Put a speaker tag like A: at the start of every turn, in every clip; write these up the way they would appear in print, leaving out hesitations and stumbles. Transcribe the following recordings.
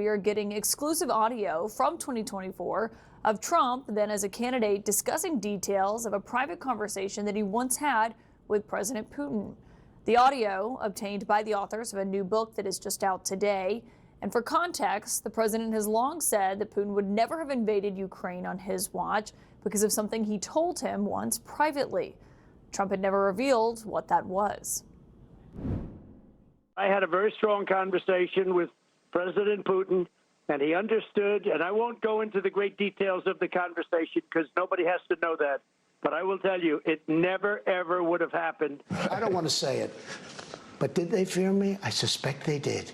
A: we are getting exclusive audio from 2024 of Trump, then as a candidate, discussing details of a private conversation that he once had with President Putin. The audio obtained by the authors of a new book that is just out today. And for context, the president has long said that Putin would never have invaded Ukraine on his watch because of something he told him once privately. Trump had never revealed what that was.
B: I had a very strong conversation with President Putin, and he understood, and I won't go into the great details of the conversation because nobody has to know that, but I will tell you, it never, ever would have happened.
C: I don't want to say it, but did they fear me? I suspect they did.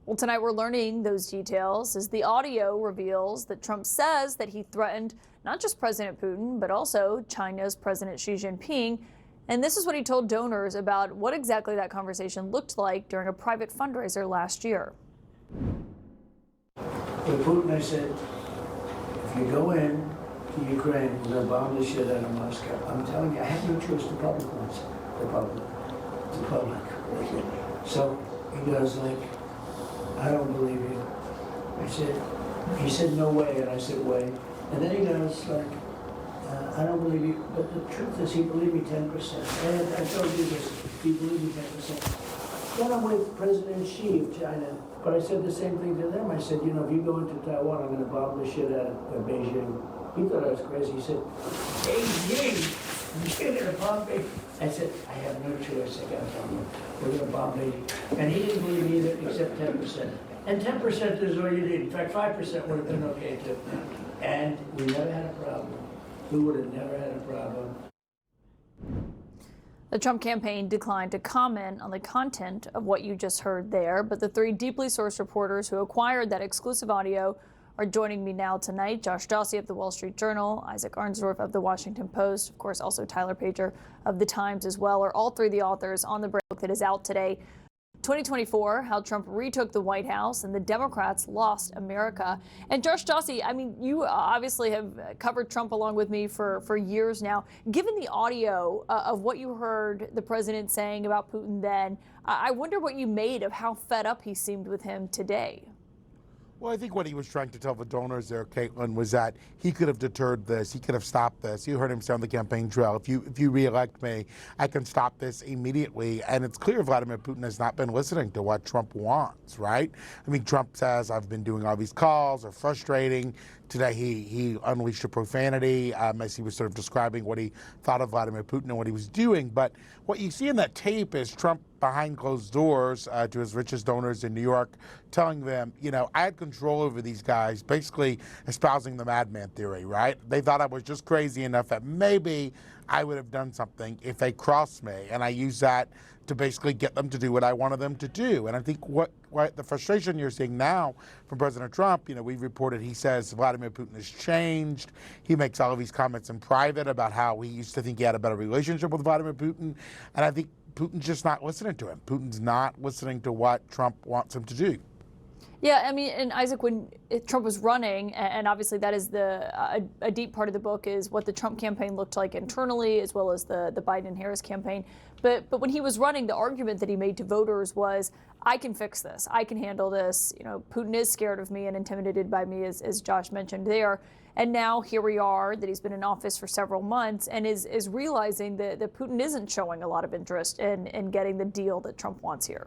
A: Well, tonight we're learning those details as the audio reveals that Trump says that he threatened not just President Putin, but also China's President Xi Jinping. And this is what he told donors about what exactly that conversation looked like during a private fundraiser last year.
C: With Putin, I said, if you go in to Ukraine, we're going to bomb the shit out of Moscow. I'm telling you, I have no choice. The public wants it. The public. So he goes like, I don't believe you. He said, no way. And I said, way. And then he goes like, I don't believe you. But the truth is, he believed me 10%. And I told you this, he believed me 10%. Then I'm with President Xi of China. But I said the same thing to them. I said, you know, if you go into Taiwan, I'm going to bomb the shit out of Beijing. He thought I was crazy. He said, Beijing, you're going to bomb Beijing. I said, I have no choice. I got to tell you, we're going to bomb Beijing. And he didn't believe either, except 10%. And 10% is all you need. In fact, 5% would have been okay too. And we never had a problem. We would have never had a problem.
A: The Trump campaign declined to comment on the content of what you just heard there, but the three deeply sourced reporters who acquired that exclusive audio are joining me now tonight. Josh Dawsey of the Wall Street Journal, Isaac Arnsdorf of the Washington Post, of course, also Tyler Pager of the Times as well, are all three the authors on the book that is out today. 2024, how Trump retook the White House and the Democrats lost America. And Josh Dawsey, I mean, you obviously have covered Trump along with me for years now. Given the audio of what you heard the president saying about Putin then, I wonder what you made of how fed up he seemed with him today.
D: Well, I think what he was trying to tell the donors there, Caitlin, was that he could have deterred this. He could have stopped this. You heard him say on the campaign trail, if you reelect me, I can stop this immediately. And it's clear Vladimir Putin has not been listening to what Trump wants, right? I mean, Trump says, I've been doing all these calls, they're frustrating. Today he unleashed a profanity as he was sort of describing what he thought of Vladimir Putin and what he was doing. But what you see in that tape is Trump behind closed doors to his richest donors in New York, telling them, you know, I had control over these guys, basically espousing the madman theory, right? They thought I was just crazy enough that maybe I would have done something if they crossed me. And I used that to basically get them to do what I wanted them to do. And I think what the frustration you're seeing now from President Trump, you know, we've reported he says Vladimir Putin has changed. He makes all of these comments in private about how he used to think he had a better relationship with Vladimir Putin. And I think Putin's just not listening to him. Putin's not listening to what Trump wants him to do.
A: Yeah, I mean, and Isaac, when Trump was running, and obviously that is a deep part of the book, is what the Trump campaign looked like internally, as well as the Biden-Harris campaign. But when he was running, the argument that he made to voters was, I can fix this. I can handle this. You know, Putin is scared of me and intimidated by me, as Josh mentioned there. And now here we are, that he's been in office for several months and is realizing that Putin isn't showing a lot of interest in getting the deal that Trump wants here.